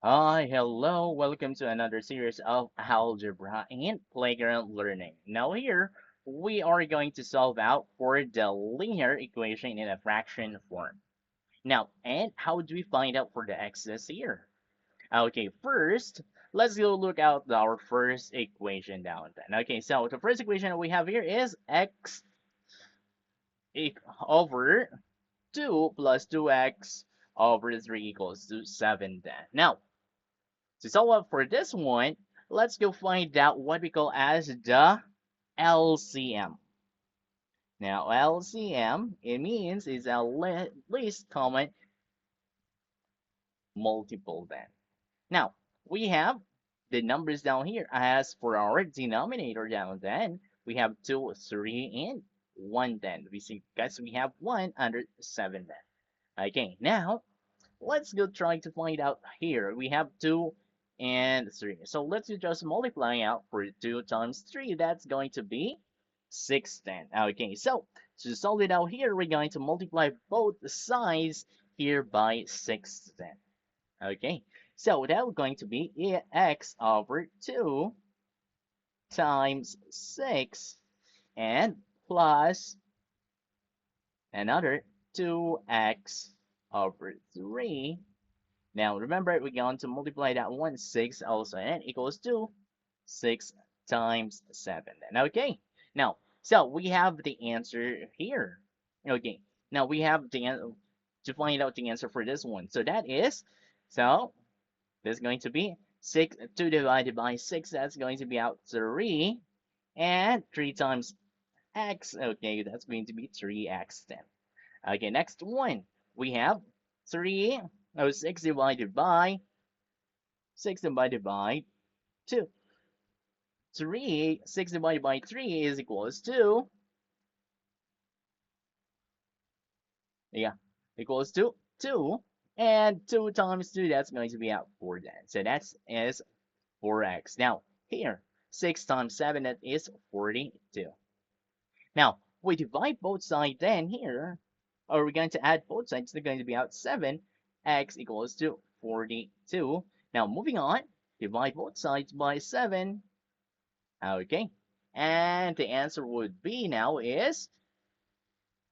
Hi, hello, welcome to another series of algebra and playground learning. Now here, we are going to solve out for the linear equation in a fraction form. Now, and how do we find out for the x's here? Okay, first, let's go look out our first equation down then. Okay, so the first equation that we have here is x over 2 plus 2x over 3 equals to 7 then. Now, to solve up for this one, let's go find out what we call as the LCM. Now, LCM, it means is a least common multiple then. Now, we have the numbers down here. As for our denominator down then, we have 2, 3, and 1 then. We see, guys, we have 1 under 7 then. Okay, now, let's go try to find out here. We have 2 and 3. So let's just multiply out for 2 times 3. That's going to be 6 then. Okay, so to solve it out here, we're going to multiply both sides here by 6 then. Okay, so that's going to be x over 2 times 6 and plus another 2x over 3. Now remember, we're going to multiply that one 6 also, and equals to 6 times 7. Then okay. Now, so we have the answer here. Okay. Now we have to find out the answer for this one. So that is, so this is going to be 6 2 divided by 6. That's going to be out 3, and 3 times x. Okay, that's going to be 3x then. Okay, next one we have 3. Oh, 6 divided by 6 divided by 2. 6 divided by 3 is equals to, yeah, equals to 2. And 2 times 2, that's going to be out 4 then. So that is 4x. Now, here, 6 times 7, that is 42. Now, we divide both sides then here, or we're going to add both sides, they're going to be out 7, x equals to 42. Now, moving on, divide both sides by 7. Okay. And the answer would be now is,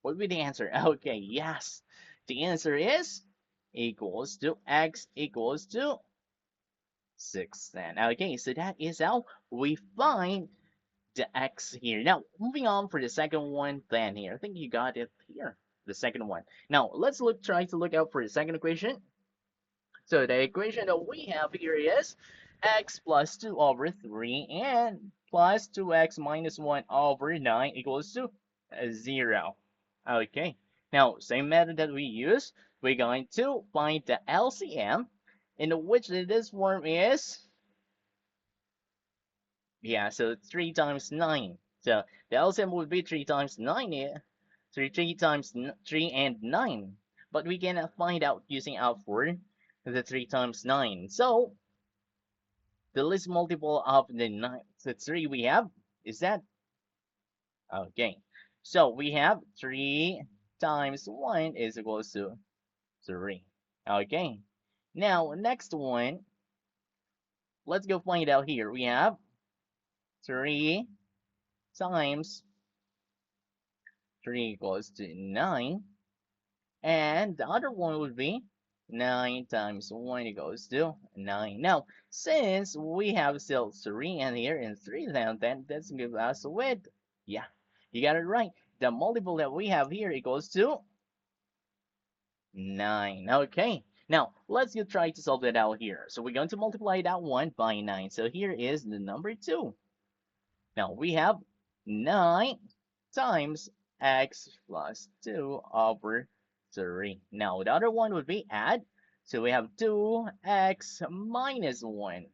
what would be the answer? Okay, yes. The answer is equals to x equals to 6 then. Okay, so that is how we find the x here. Now, moving on for the second one then here. I think you got it here, the second one. Now, let's try to look out for the second equation. So the equation that we have here is x plus 2 over 3 and plus 2x minus 1 over 9 equals to 0. Okay, now same method that we use. We're going to find the LCM, in which this form is, yeah, so 3 times 9. So the LCM would be 3 times 9 here. 3 times 3 and 9. But we can find out using out for the 3 times 9. So the least multiple of the 3 we have is that, okay. So we have 3 times 1 is equals to 3. Okay. Now, next one, let's go find out here. We have 3 times 3 equals to 9. And the other one would be 9 times 1 equals to 9. Now, since we have still 3 in here and 3 down, then that's give us with, yeah, you got it right. The multiple that we have here equals to 9. Okay. Now, let's try to solve that out here. So we're going to multiply that one by 9. So here is the number 2. Now, we have 9 times x plus 2 over 3. Now, the other one would be add. So we have 2x minus 1.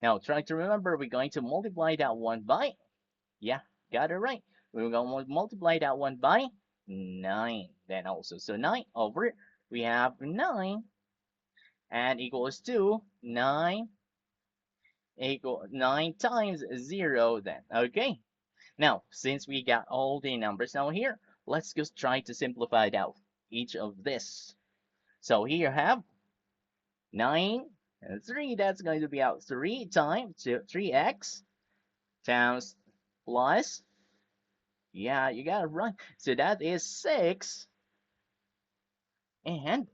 Now, try to remember, we're going to multiply that one by, yeah, got it right. We're going to multiply that one by 9 then also. So 9 over, we have 9 and equals to 9 equal 9 times 0 then. Okay. Now, since we got all the numbers now here, let's just try to simplify it out each of this. So here I have 9 and 3, that's going to be out 3 times 3x times plus, yeah, you got it right. So that is 6, and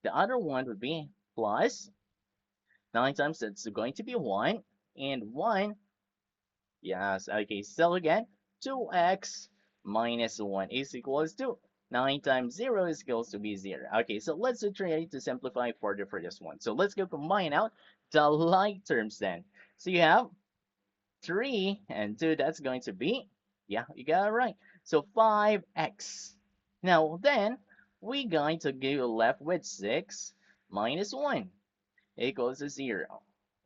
the other one would be plus 9 times, that's going to be 1, and 1, yes, okay, so again, 2x minus 1 is equals to 9 times 0 is equals to be 0. Okay, so let's try to simplify further for this one. So let's go combine out the like terms then. So you have 3 and 2, that's going to be, yeah, you got it right. So 5x. Now then, we're going to go left with 6 minus 1 equals to 0.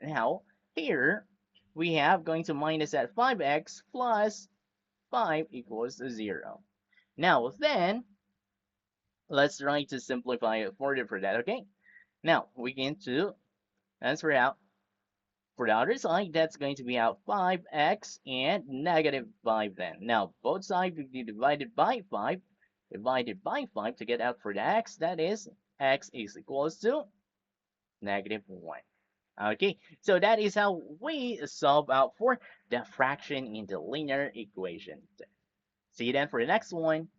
Now, here, we have going to minus that 5x plus 5 equals to 0. Now, then, let's try to simplify it further for that, okay? Now, we can to answer out for the other side, that's going to be out 5x and negative 5 then. Now, both sides will be divided by 5. Divided by 5 to get out for the x, that is x is equals to negative 1. Okay, so that is how we solve out for the fraction in the linear equation. See you then for the next one.